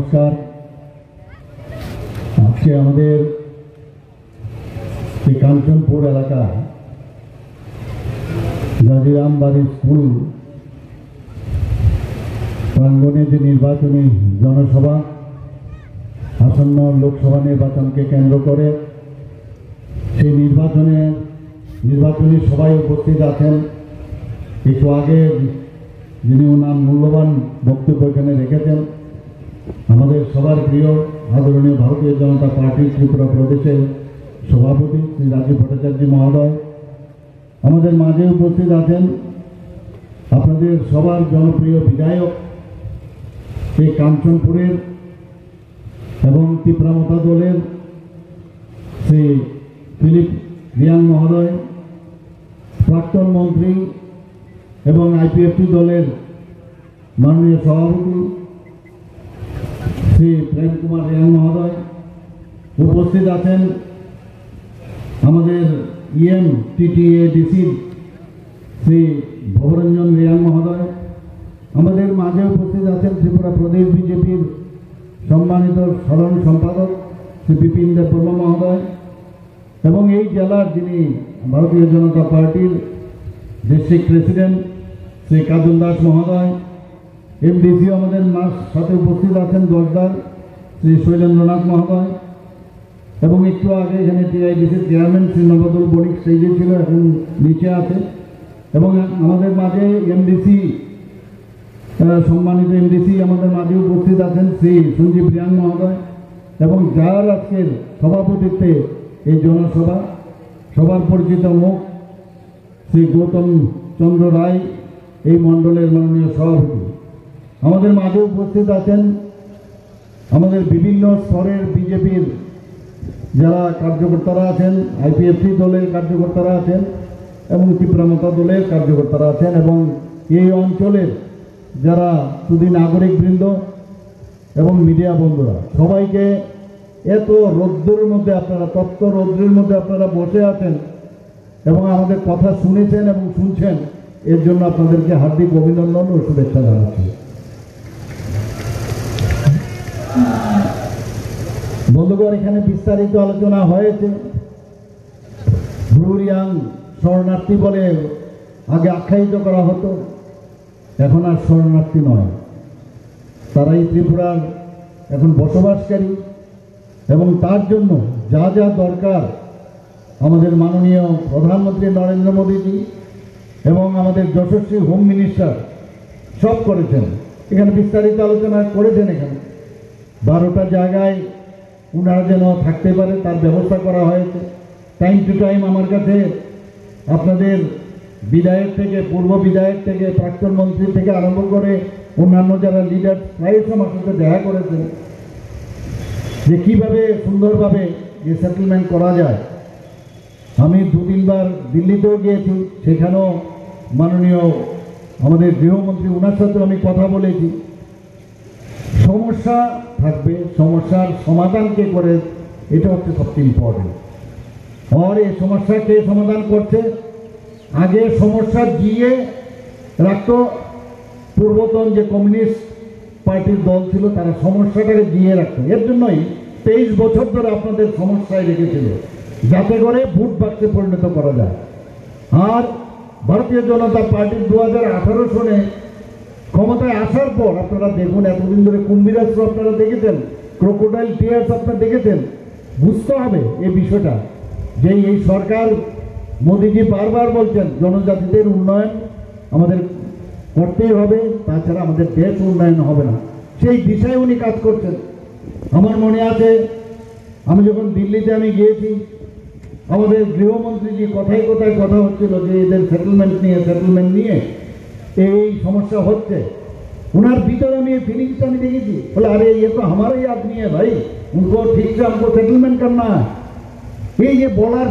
নমস্কার। আজকে আমাদের এই কাঞ্চনপুর এলাকা গাজীরামবাড়ি স্কুল প্রাঙ্গণে যে নির্বাচনী জনসভা, আসন্ন লোকসভা নির্বাচনকে কেন্দ্র করে সেই নির্বাচনী সভায় উপস্থিত আছেন। একটু আগে যিনি ওনার মূল্যবান বক্তব্য এখানে রেখেছেন, আমাদের সবার প্রিয় আদরণীয় ভারতীয় জনতা পার্টির ত্রিপুরা প্রদেশের সভাপতি শ্রী রাজীব ভট্টাচার্য মহোদয় আমাদের মাঝে উপস্থিত আছেন। আপনাদের সবার জনপ্রিয় বিধায়ক এই কাঞ্চনপুরের এবং তীব্রামতা দলের শ্রী ফিলিপ রিয়াং মহোদয়, প্রাক্তন মন্ত্রী এবং আইপিএফটি দলের মাননীয় সভাপতি শ্রী প্রেম কুমার রিয়াং মহোদয়, উপস্থিত আছেন আমাদের টিটিএডিসির শ্রী ভবরঞ্জন রিয়াং মহোদয়, আমাদের মাঝে উপস্থিত আছেন ত্রিপুরা প্রদেশ বিজেপির সম্মানিত সাধারণ সম্পাদক শ্রী বিপিন দেববর্মা মহোদয় এবং এই জেলার যিনি ভারতীয় জনতা পার্টির ডিস্ট্রিক্ট প্রেসিডেন্ট শ্রী কাজল দাস মহোদয়, এমডিসি আমাদের সাথে উপস্থিত আছেন দশদার শ্রী শৈলেন্দ্রনাথ মহোদয় এবং একটু আগে এখানে টিআইডিসির চেয়ারম্যান শ্রী নবদুল বণিক স্টেজে ছিল, এখন নিচে আছে এবং আমাদের মাঝে এমডিসি সম্মানিত এমডিসি আমাদের মাঝে উপস্থিত আছেন শ্রী সঞ্জীব রিয়াং মহোদয় এবং যার আজকের সভাপতিত্বে এই জনসভা সবার পরিচিত মুখ শ্রী গৌতম চন্দ্র রায় এই মণ্ডলের মাননীয় সভাপতি। আমাদের মাঝে উপস্থিত আছেন আমাদের বিভিন্ন স্তরের বিজেপির যারা কার্যকর্তারা আছেন, আইপিএফটি দলের কার্যকর্তারা আছেন এবং তীব্রামতা দলের কার্যকর্তারা আছেন এবং এই অঞ্চলের যারা শুধু নাগরিকবৃন্দ এবং মিডিয়া বন্ধুরা, সবাইকে এত রৌদ্রের মধ্যে আপনারা তপ্ত রৌদ্রের মধ্যে আপনারা বসে আছেন এবং আমাদের কথা শুনেছেন এবং শুনছেন, এর জন্য আপনাদেরকে হার্দিক অভিনন্দন ও শুভেচ্ছা জানাচ্ছি। বন্ধুগণ, এখানে বিস্তারিত আলোচনা হয়েছে। ব্রু রিয়াং শরণার্থী বলে আগে আখ্যায়িত করা হতো, এখন আর শরণার্থী নয়, তারাই ত্রিপুরার এখন বসবাসকারী এবং তার জন্য যা যা দরকার আমাদের মাননীয় প্রধানমন্ত্রী নরেন্দ্র মোদীজি এবং আমাদের যশস্বী হোম মিনিস্টার সব করেছেন। এখানে বিস্তারিত আলোচনা করেছেন। এখানে 12টা জায়গায় ওনারা যেন থাকতে পারে তার ব্যবস্থা করা হয়েছে। টাইম টু টাইম আমার কাছে আপনাদের বিধায়ক থেকে, পূর্ব বিধায়ক থেকে, প্রাক্তন মন্ত্রী থেকে আরম্ভ করে অন্যান্য যারা লিডার প্রায় আমার সাথে দেখা করেছেন যে কীভাবে সুন্দরভাবে যে সেটেলমেন্ট করা যায়। আমি 2-3 বার দিল্লিতেও গিয়েছি, সেখানেও মাননীয় আমাদের গৃহমন্ত্রী ওনার সাথেও আমি কথা বলেছি। সমস্যা থাকবে, সমস্যার সমাধান কে করে এটা হচ্ছে সবচেয়ে ইম্পর্টেন্ট। আর এই সমস্যা কে সমাধান করছে? আগে সমস্যা দিয়ে রাখতো পূর্বতন যে কমিউনিস্ট পার্টির দল ছিল, তারা সমস্যাটাকে দিয়ে রাখতো। এর জন্যই 23 বছর ধরে আপনাদের সমস্যায় রেখেছিল, যাতে করে ভোট বাক্সে পরিণত করা যায়। আর ভারতীয় জনতা পার্টির 2018 সনে ক্ষমতায় আসার পর আপনারা দেখুন, এতদিন ধরে কুম্ভীরাস্ত্র আপনারা দেখেছেন, ক্রোকোডাইল টিয়ার্স আপনারা দেখেছেন। বুঝতে হবে এই বিষয়টা যে এই সরকার মোদীজি বারবার বলছেন জনজাতিদের উন্নয়ন আমাদের করতেই হবে, তাছাড়া আমাদের দেশ উন্নয়ন হবে না, সেই দিশায় উনি কাজ করছেন। আমার মনে আছে আমি যখন দিল্লিতে আমি গিয়েছি, আমাদের গৃহমন্ত্রীজি কথায় কথায় কথা হচ্ছিল যে এদের সেটেলমেন্ট নিয়ে এই সমস্যা হচ্ছে। ওনার ভিতরে আমি ফিলিংসটা আমি দেখেছি, বলে আরে ये तो हमारा ही आदमी है भाई, उनको ठीक से हमको सेटलमेंट करना है। এই যে বলার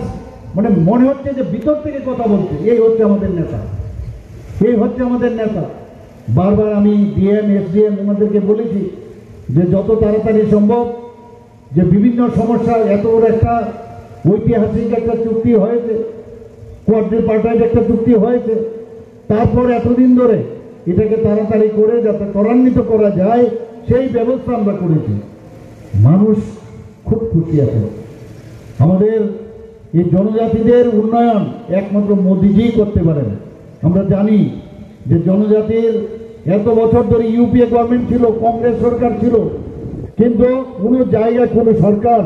মানে মনে হচ্ছে যে ভিতর থেকে কথা বলছে, এই হচ্ছে আমাদের নেতা, এই হচ্ছে আমাদের নেতা। বারবার আমি ডিএম এসডিএম ওনাদেরকে বলেছি যে যত তাড়াতাড়ি সম্ভব যে বিভিন্ন সমস্যা, এত বড় একটা ঐতিহাসিক একটা চুক্তি হয়েছে, কোয়াড্রিপার্টাইট একটা চুক্তি হয়েছে, তারপর এতদিন ধরে এটাকে তাড়াতাড়ি করে যাতে ত্বরান্বিত করা যায় সেই ব্যবস্থা আমরা করেছি। মানুষ খুব খুশি আছে। আমাদের এই জনজাতিদের উন্নয়ন একমাত্র মোদিজিই করতে পারেন। আমরা জানি যে জনজাতির এত বছর ধরে ইউপিএ গভর্নমেন্ট ছিল, কংগ্রেস সরকার ছিল, কিন্তু কোনো জায়গায় কোনো সরকার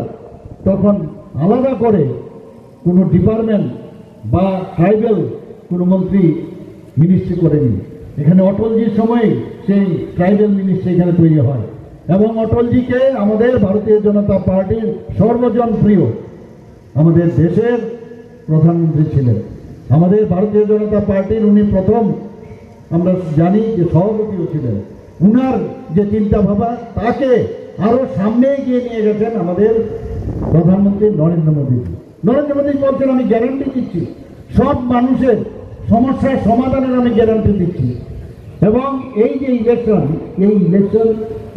তখন আলাদা করে কোনো ডিপার্টমেন্ট বা ট্রাইবেল কোনো মন্ত্রী মিনিস্ট্রি করেনি। এখানে অটলজির সময় সেই ট্রাইবেল মিনিস্ট্রি এখানে তৈরি হয় এবং অটলজিকে আমাদের ভারতীয় জনতা পার্টির সর্বজন প্রিয় আমাদের দেশের প্রধানমন্ত্রী ছিলেন। আমাদের ভারতীয় জনতা পার্টির উনি প্রথম আমরা জানি যে সভাপতিও ছিলেন। উনার যে চিন্তা ভাবনা তাকে আরো সামনে এগিয়ে নিয়ে গেছেন আমাদের প্রধানমন্ত্রী নরেন্দ্র মোদী। নরেন্দ্র মোদী বলছেন আমি গ্যারান্টি দিচ্ছি সব মানুষের সমস্যার সমাধানের আমি গ্যারান্টি দিচ্ছি। এবং এই যে ইলেকশন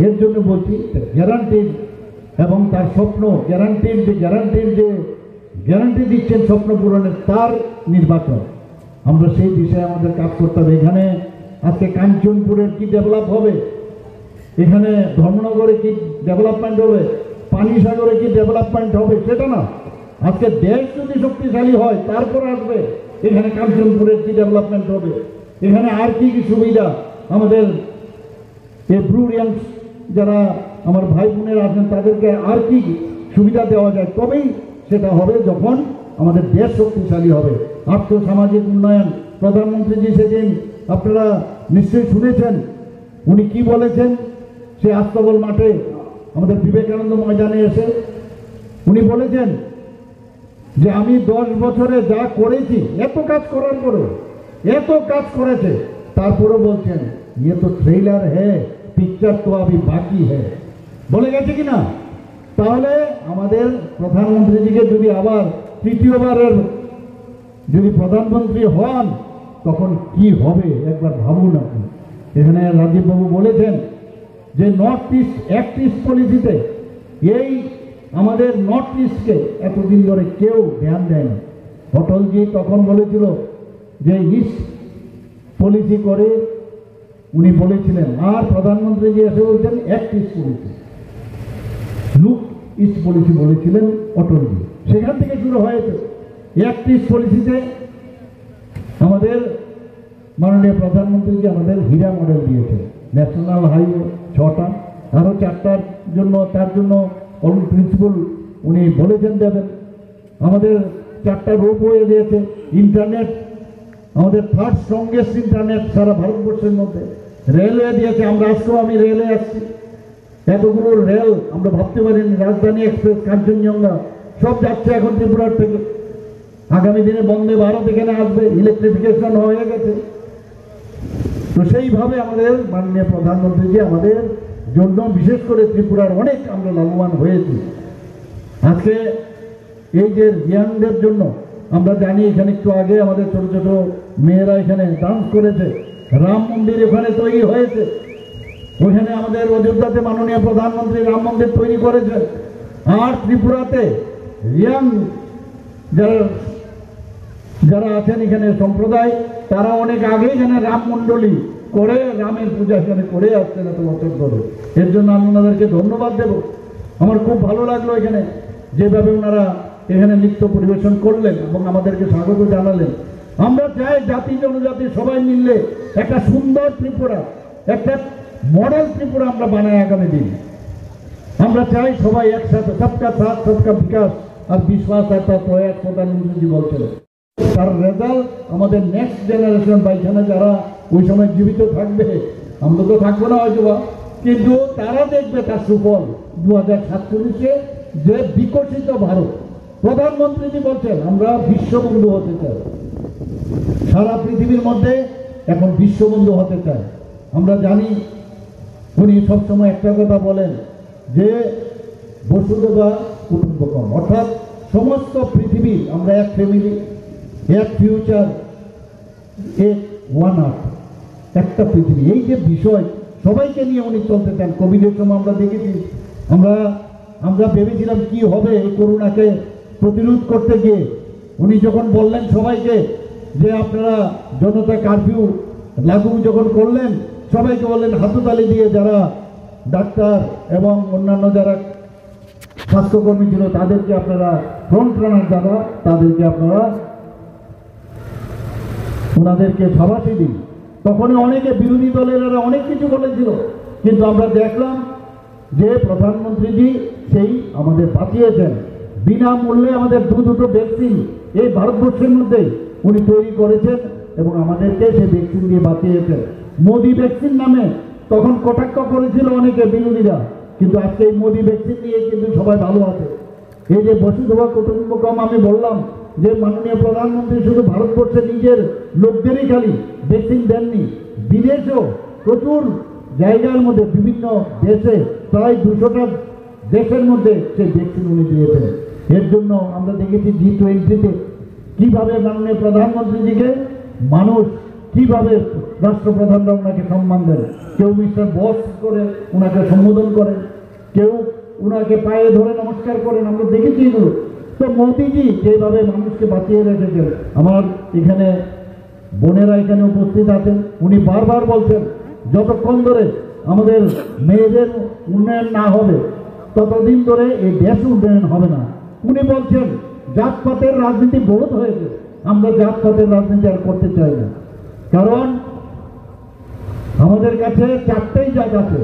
এর জন্য বলছি গ্যারান্টির এবং তার স্বপ্ন গ্যারান্টি দিচ্ছেন স্বপ্ন পূরণের তার নির্বাচন। আমরা সেই বিষয়ে আমাদের কাজ করতে হবে। এখানে আজকে কাঞ্চনপুরের কি ডেভেলপ হবে, এখানে ধর্মনগরে কি ডেভেলপমেন্ট হবে, পানিসাগরে কি ডেভেলপমেন্ট হবে সেটা না। আজকে দেশ যদি শক্তিশালী হয় তারপর আসবে এখানে কাঞ্চনপুরের কি ডেভেলপমেন্ট হবে, এখানে আর কি কি সুবিধা আমাদের এই ব্রুরিয়ান্স যারা আমার ভাই বোনেরা আছেন তাদেরকে আর কি সুবিধা দেওয়া যায়, তবেই সেটা হবে যখন আমাদের দেশ শক্তিশালী হবে। আর্থসামাজিক উন্নয়ন প্রধানমন্ত্রীজি সেদিন আপনারা নিশ্চয়ই শুনেছেন উনি কি বলেছেন। সে আস্তাবল মাঠে আমাদের বিবেকানন্দ ময়দানে এসে উনি বলেছেন যে আমি 10 বছরে যা করেছি, এত কাজ করার পরে এত কাজ করেছে, তারপরে বলছেন ये तो ट्रेलर है, पिक्चर तो अभी बाकी है বলে গেছে কিনা। তাহলে আমাদের প্রধানমন্ত্রীজিকে যদি আবার তৃতীয়বারের যদি প্রধানমন্ত্রী হন তখন কি হবে একবার ভাবুন আপনি। এখানে রাজীববাবু বলেছেন যে নর্থ ইস্ট অ্যাক্ট ইস্ট পলিসিতে এই আমাদের নর্থ ইস্টকে এতদিন ধরে কেউ ধ্যান দেয়নি। অটলজি তখন বলেছিল যে ইস্ট পলিসি করে উনি বলেছিলেন, আর প্রধানমন্ত্রীজি এসে বলছেন act east policy, look east policy বলেছিলেন অটলজি। সেখান থেকে শুরু হয়েছে অ্যাক্ট ইস্ট পলিসিতে আমাদের মাননীয় প্রধানমন্ত্রীজি আমাদের হীরা মডেল দিয়েছে। ন্যাশনাল হাইওয়ে 6টা, আরও 4টার জন্য তার জন্য অলরেডি প্রিন্সিপাল উনি বলেছেন দেবেন। আমাদের 4টা রোপওয়ে দিয়েছে। ইন্টারনেট আমাদের থার্ড স্ট্রংগেস্ট ইন্টারনেট সারা ভারতবর্ষের মধ্যে। রেলওয়ে দিয়েছে, আমরা আজকেও আমি রেলে আসছি, এতগুলো রেল আমরা ভাবতে পারিনি। রাজধানী এক্সপ্রেস, কাঞ্চনজঙ্ঘা সব যাচ্ছে এখন ত্রিপুরার থেকে। আগামী দিনে বন্দে ভারত এখানে আসবে, ইলেকট্রিফিকেশন হয়ে গেছে। তো সেইভাবে আমাদের মাননীয় প্রধানমন্ত্রীজি আমাদের জন্য বিশেষ করে ত্রিপুরার অনেক আমরা লাভবান হয়েছি। আজকে এই যে ইয়াংদের জন্য আমরা জানি এখানে একটু আগে আমাদের ছোট ছোট মেয়েরা এখানে ডান্স করেছে, রাম মন্দির ওখানে তৈরি হয়েছে, ওইখানে আমাদের অযোধ্যাতে মাননীয় প্রধানমন্ত্রী রাম মন্দির তৈরি করেছেন। আর ত্রিপুরাতে ইয়াং যারা আছেন এখানে সম্প্রদায়, তারা অনেক আগে এখানে রাম মণ্ডলী করে রামের পূজা এখানে করে আসছেন এত বছর ধরে। এর জন্য আমি ওনাদেরকে ধন্যবাদ দেব। আমার খুব ভালো লাগলো এখানে যেভাবে ওনারা এখানে নৃত্য পরিবেশন করলেন এবং আমাদেরকে স্বাগত জানালেন। আমরা চাই জাতি জনজাতি সবাই মিললে একটা সুন্দর ত্রিপুরা, একটা মডেল ত্রিপুরা আমরা বানাই আগামী দিন। আমরা চাই সবাই একসাথে, সবকা সাথ সবকা বিকাশ আর বিশ্বাস একটা প্রয়াস প্রধানমন্ত্রীজি বলছেন। তার রেজাল্ট আমাদের নেক্সট জেনারেশন বা এখানে যারা ওই সময় জীবিত থাকবে, আমরা তো থাকবো না হয়তো, কিন্তু তারা দেখবে তার সুফল 2047-এ যে বিকশিত ভারত। প্রধানমন্ত্রীজি বলছেন আমরা বিশ্ববন্ধু হতে চাই, সারা পৃথিবীর মধ্যে এখন বিশ্ববন্ধু হতে চাই। আমরা জানি উনি সবসময় একটা কথা বলেন যে বসুন্ধরা কুটুম্বকম, অর্থাৎ সমস্ত পৃথিবী আমরা এক ফ্যামিলি, এক ফিউচার, এক ওয়ান আর্থ, একটা পৃথিবী। এই যে বিষয় সবাইকে নিয়ে উনি চলতে চান। কোভিডের সময় আমরা দেখেছি, আমরা ভেবেছিলাম কি হবে এই করোনাকে প্রতিরোধ করতে গিয়ে। উনি যখন বললেন সবাইকে যে আপনারা জনতা কারফিউ লাগু যখন করলেন, সবাইকে বললেন হাততালি দিয়ে যারা ডাক্তার এবং অন্যান্য যারা স্বাস্থ্যকর্মী ছিল তাদেরকে আপনারা ফ্রন্ট রানার দ্বারা তাদেরকে আপনারা ওনাদেরকে সাবাসী দিন। তখনই অনেকে বিরোধী দলেরা অনেক কিছু বলেছিল, কিন্তু আমরা দেখলাম যে প্রধানমন্ত্রীজি সেই আমাদের বাঁচিয়েছেন। বিনামূল্যে আমাদের দুটো ভ্যাকসিন এই ভারতবর্ষের মধ্যেই উনি তৈরি করেছেন এবং আমাদেরকে সেই ভ্যাকসিন দিয়ে বাঁচিয়েছেন। মোদি ভ্যাকসিন নামে তখন কটাক্ষ করেছিল অনেকে বিরোধীরা, কিন্তু আজকে এই মোদি ভ্যাকসিন নিয়ে কিন্তু সবাই ভালো আছে। এই যে বসুধৈব কুটুম্বকম আমি বললাম যে মাননীয় প্রধানমন্ত্রী শুধু ভারতবর্ষে নিজের লোকদেরই খালি ভ্যাকসিন দেননি, বিদেশেও প্রচুর জায়গার মধ্যে বিভিন্ন দেশে প্রায় 200টা দেশের মধ্যে সেই ভ্যাকসিন উনি দিয়েছেন। এর জন্য আমরা দেখেছি G20-তে কিভাবে মাননীয় প্রধানমন্ত্রীজিকে মানুষ কিভাবে রাষ্ট্রপ্রধানরা ওনাকে সম্মান দেন। কেউ মিস্টার বস করে ওনাকে সম্বোধন করেন, কেউ ওনাকে পায়ে ধরে নমস্কার করেন, আমরা দেখেছি এগুলো। তো মোদিজি যেভাবে মানুষকে বাঁচিয়ে রেখেছেন, আমার এখানে বোনেরা এখানে উপস্থিত আছেন, উনি বারবার বলছেন যতক্ষণ ধরে আমাদের মেয়েদের উন্নয়ন না হবে ততদিন ধরে এই দেশ উন্নয়ন হবে না। উনি বলছেন জাতপাতের রাজনীতি বহুত হয়েছে, আমরা জাতপাতের রাজনীতি আর করতে চাই না, কারণ আমাদের কাছে 4টেই জাত আছে।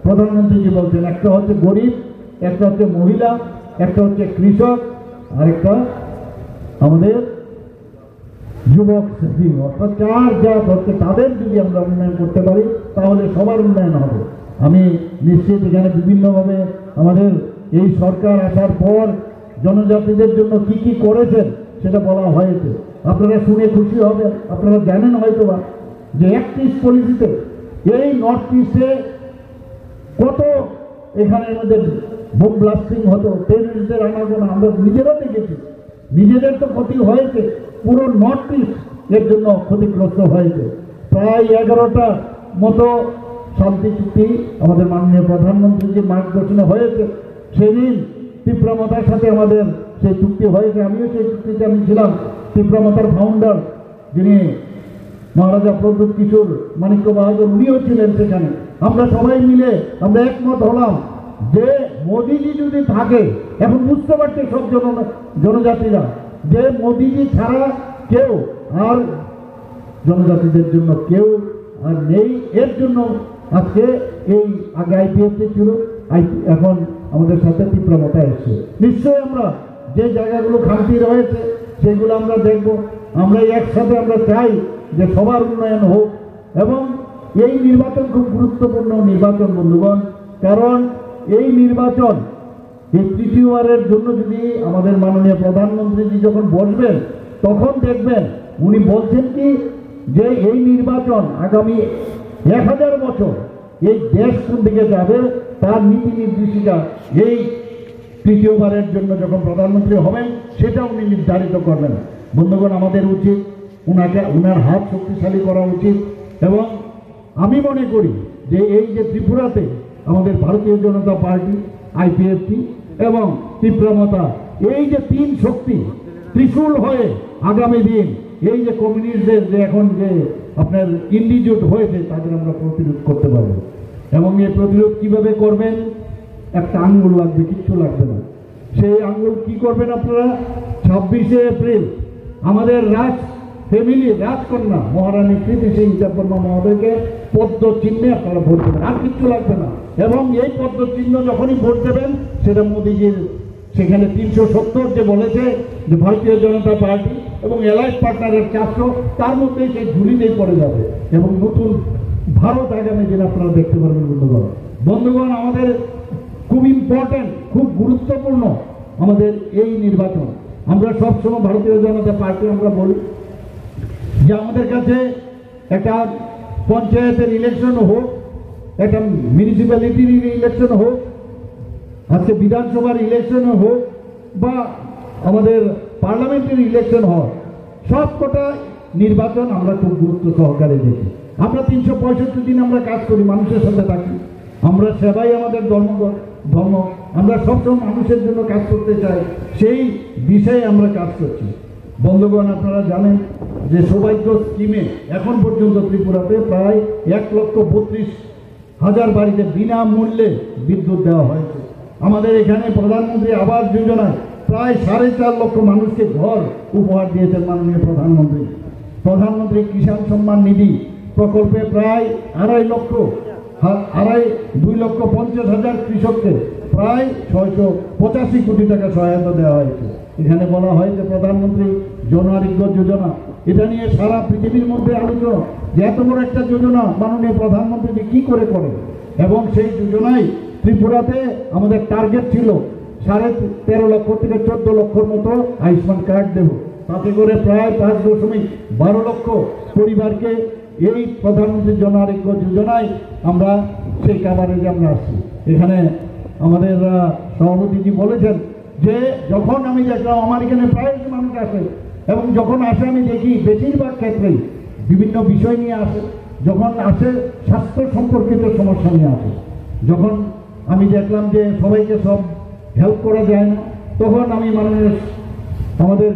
প্রধানমন্ত্রীজি বলছেন একটা হচ্ছে গরিব, একটা হচ্ছে মহিলা, একটা হচ্ছে কৃষক, আরেকটা আমাদের যুবক শ্রেণী, অর্থাৎ 4 জাত হচ্ছে। তাদের যদি আমরা উন্নয়ন করতে পারি তাহলে সবার উন্নয়ন হবে। আমি নিশ্চিত এখানে বিভিন্নভাবে আমাদের এই সরকার আসার পর জনজাতিদের জন্য কি কি করেছেন সেটা বলা হয়েছে, আপনারা শুনে খুশি হবেন। আপনারা জানেন হয়তোবা যে অ্যাক্ট ইস্ট পলিসিতে এই নর্থ ইস্টে কত এখানের মধ্যে বোম ব্লাস্টিং হতো, টেররিস্টদের আনাগোনা আমরা নিজেরা দেখেছি। নিজেদের তো ক্ষতি হয়েছে, পুরো নর্থ ইস্ট এর জন্য ক্ষতিগ্রস্ত হয়েছে। প্রায় 11টা মতো শান্তি চুক্তি আমাদের মাননীয় প্রধানমন্ত্রীজির মার্গদর্শনে হয়েছে। সেদিন তীব্রমতার সাথে আমাদের সেই চুক্তি হয়েছে, আমিও সেই চুক্তিতে আমি ছিলাম। তীব্রমতার ফাউন্ডার যিনি মহারাজা প্রদ্যুৎ কিশোর মাণিক্য বাহাদুর, উনিও ছিলেন সেখানে। আমরা সবাই মিলে আমরা একমত হলাম যে মোদিজি যদি থাকে, এখন বুঝতে পারছে সব জনজাতিরা যে মোদিজি ছাড়া কেউ আর জনজাতিদের জন্য কেউ আর নেই। এর জন্য আজকে এই আগে IPFT ছিল, এখন আমাদের সাথে তীব্রমতা এসছে। নিশ্চয়ই আমরা যে জায়গাগুলো খামতি রয়েছে সেগুলো আমরা দেখব। আমরা একসাথে আমরা চাই যে সবার উন্নয়ন হোক, এবং এই নির্বাচন খুব গুরুত্বপূর্ণ নির্বাচন বন্ধুগণ, কারণ এই নির্বাচন এই তৃতীয়বারের জন্য যদি আমাদের মাননীয় প্রধানমন্ত্রীজি যখন বসবেন তখন দেখবেন উনি বলছেন কি যে এই নির্বাচন আগামী 1000 বছর এই দেশ কোন দিকে যাবে তার নীতি নির্দেশিকা এই তৃতীয়বারের জন্য যখন প্রধানমন্ত্রী হবেন সেটা উনি নির্ধারিত করবেন। বন্ধুগণ, আমাদের উচিত ওনার হাত শক্তিশালী করা উচিত। এবং আমি মনে করি যে এই যে ত্রিপুরাতে আমাদের ভারতীয় জনতা পার্টি, IPFT এবং তীব্রমতা, এই যে 3 শক্তি ত্রিশূল হয়ে আগামী দিন এই যে কমিউনিস্টদের যে এখন যে আপনার ইন্ডিজোট হয়েছে তাদের আমরা প্রতিরোধ করতে পারবো। এবং এই প্রতিরোধ কিভাবে করবেন? একটা আঙ্গুল লাগবে, কিচ্ছু লাগবে না। সেই আঙ্গুল কি করবেন আপনারা? 26শে এপ্রিল আমাদের ফ্যামিলি রাজকন্যা মহারানী কৃতি সিং দেববর্মা মহোদয়কে পদ্ম চিহ্নে আপনারা ভোট দেবেন, আর কিচ্ছু লাগবে না। এবং এই পদ্ম চিহ্ন যখনই ভোট দেবেন সেটা মোদিজির সেখানে 370 যে বলেছে যে ভারতীয় জনতা পার্টি এবং অ্যালায়েন্স পার্টনারের 400, তার মধ্যেই সেই ঝুলিতেই পড়ে যাবে এবং নতুন ভারত আগামী দিন আপনারা দেখতে পারবেন। বন্ধুগণ, আমাদের খুব ইম্পর্টেন্ট, খুব গুরুত্বপূর্ণ আমাদের এই নির্বাচন। আমরা সবসময় ভারতীয় জনতা পার্টি আমরা বলি যে আমাদের কাছে একটা পঞ্চায়েতের ইলেকশন হোক, একটা মিউনিসিপ্যালিটির ইলেকশন হোক, আজকে বিধানসভার ইলেকশন হোক, বা আমাদের পার্লামেন্টের ইলেকশন হয়, সব কটা নির্বাচন আমরা খুব গুরুত্ব সহকারে দেখি। আমরা 365 দিন আমরা কাজ করি, মানুষের সাথে থাকি, আমরা সেবাই আমাদের ধর্ম, আমরা সবসময় মানুষের জন্য কাজ করতে চাই, সেই বিষয়ে আমরা কাজ করছি। বন্ধুগণ, আপনারা জানেন যে সৌভাগ্য স্কিমে এখন পর্যন্ত ত্রিপুরাতে প্রায় 1,32,000 হাজার বাড়িতে বিনামূল্যে বিদ্যুৎ দেওয়া হয়েছে। আমাদের এখানে প্রধানমন্ত্রী আবাস যোজনায় প্রায় 4.5 লক্ষ মানুষকে ঘর উপহার দিয়েছেন মাননীয় প্রধানমন্ত্রী। প্রধানমন্ত্রী কিষাণ সম্মান নিধি প্রকল্পে প্রায় 2,50,000 কৃষককে প্রায় 685 কোটি টাকা সহায়তা দেওয়া হয়েছে। এখানে বলা হয় যে প্রধানমন্ত্রী জন আরোগ্য যোজনা, এটা নিয়ে সারা পৃথিবীর মধ্যে আলোচনা যে এত বড় একটা যোজনা মাননীয় প্রধানমন্ত্রী কি করে করে। এবং সেই যোজনায় ত্রিপুরাতে আমাদের টার্গেট ছিল 13.5 লক্ষ থেকে 14 লক্ষর মতো আয়ুষ্মান কার্ড দেব। তাতে করে প্রায় 5.12 লক্ষ পরিবারকে এই প্রধানমন্ত্রী জন আরোগ্য যোজনায় আমরা সেই কাভারেজে আমরা আসছি। এখানে আমাদের সভাপতিজি বলেছেন যে যখন আমি দেখলাম আমার এখানে প্রায় মানুষ আসে, এবং যখন আসে আমি দেখি বেশিরভাগ ক্ষেত্রেই বিভিন্ন বিষয় নিয়ে আসে। যখন আসে স্বাস্থ্য সম্পর্কিত সমস্যা নিয়ে আসে। যখন আমি দেখলাম যে সবাইকে সব হেল্প করা যায় না, তখন আমি আমাদের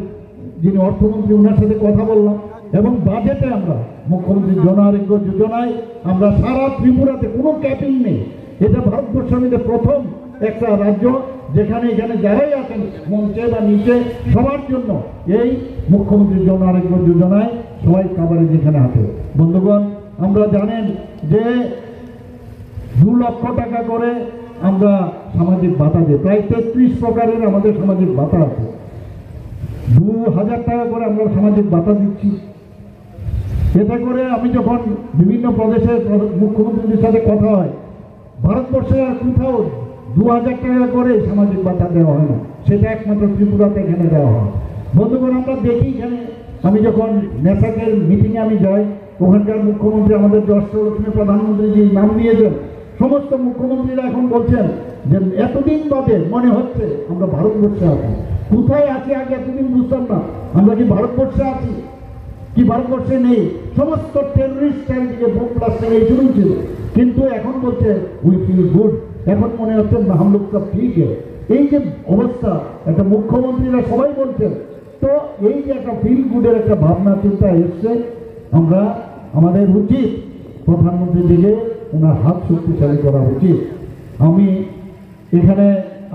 যিনি অর্থমন্ত্রী ওনার সাথে কথা বললাম, এবং বাজেটে আমরা মুখ্যমন্ত্রী জন আরোগ্য যোজনায় আমরা সারা ত্রিপুরাতে কোনো ক্যাপিং নেই। এটা ভারতবর্ষের মধ্যে প্রথম একটা রাজ্য যেখানে যারাই আছেন মঞ্চে বা নিচে সবার জন্য এই মুখ্যমন্ত্রী জন আরোগ্য যোজনায় সবাই কাভারেজ যেখানে আছে। বন্ধুগণ, আমরা জানেন যে 2 লক্ষ টাকা করে আমরা সামাজিক ভাতা দিই। প্রায় 33 প্রকারের আমাদের সামাজিক ভাতা আছে। 2,000 টাকা করে আমরা সামাজিক ভাতা দিচ্ছি। এতে করে আমি যখন বিভিন্ন প্রদেশের মুখ্যমন্ত্রীদের সাথে কথা হয়, ভারতবর্ষে আর কোথাও 2,000 টাকা করে সামাজিক ভাতা দেওয়া হয় না, সেটা একমাত্র ত্রিপুরাতে এখানে দেওয়া হয়। বন্ধুগণ, আমরা দেখি এখানে আমি যখন নেশাকের মিটিংয়ে আমি যাই, ওখানকার মুখ্যমন্ত্রী আমাদের অষ্টলক্ষ্মী প্রধানমন্ত্রী যে নাম নিয়েছেন, সমস্ত মুখ্যমন্ত্রীরা এখন বলছেন যে এতদিন বাদে মনে হচ্ছে আমরা ভারতবর্ষে আছি। কোথায় আছি আগে এতদিন বুঝতাম না, আমরা কি ভারতবর্ষে আছি কি ভারতবর্ষে নেই? সমস্ত টেররিস্ট চারিদিকে বোম ব্লাস্টিং এই শুরু ছিল, কিন্তু এখন বলছে উই ফিল গুড। এখন মনে হচ্ছে হাম লোক সব ঠিক। এই যে অবস্থা, একটা মুখ্যমন্ত্রীরা সবাই বলছেন, তো এই যে একটা ফিল গুডের একটা ভাবনা চিন্তা এসছে, আমরা আমাদের উচিত প্রধানমন্ত্রীর দিকে ওনার হাত শক্তিশালী করা উচিত। আমি এখানে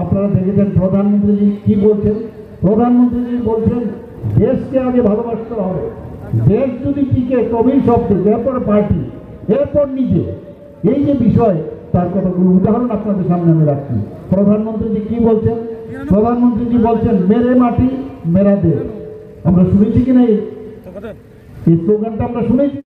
আপনারা দেখেছেন প্রধানমন্ত্রীজি কি বলছেন। প্রধানমন্ত্রীজি বলছেন দেশকে আগে ভালোবাসতে হবে, দেশ যদি টিকে তবেই সব ঠিক, এরপর পার্টি, এরপর নিজে। এই যে বিষয়, তার কতগুলো উদাহরণ আপনাদের সামনে আমি রাখছি। প্রধানমন্ত্রীজি কি বলছেন? প্রধানমন্ত্রীজি বলছেন মেরে মাটি মেরা দেশ। আমরা শুনেছি কিনা এই স্লোগানটা? আমরা শুনেছি।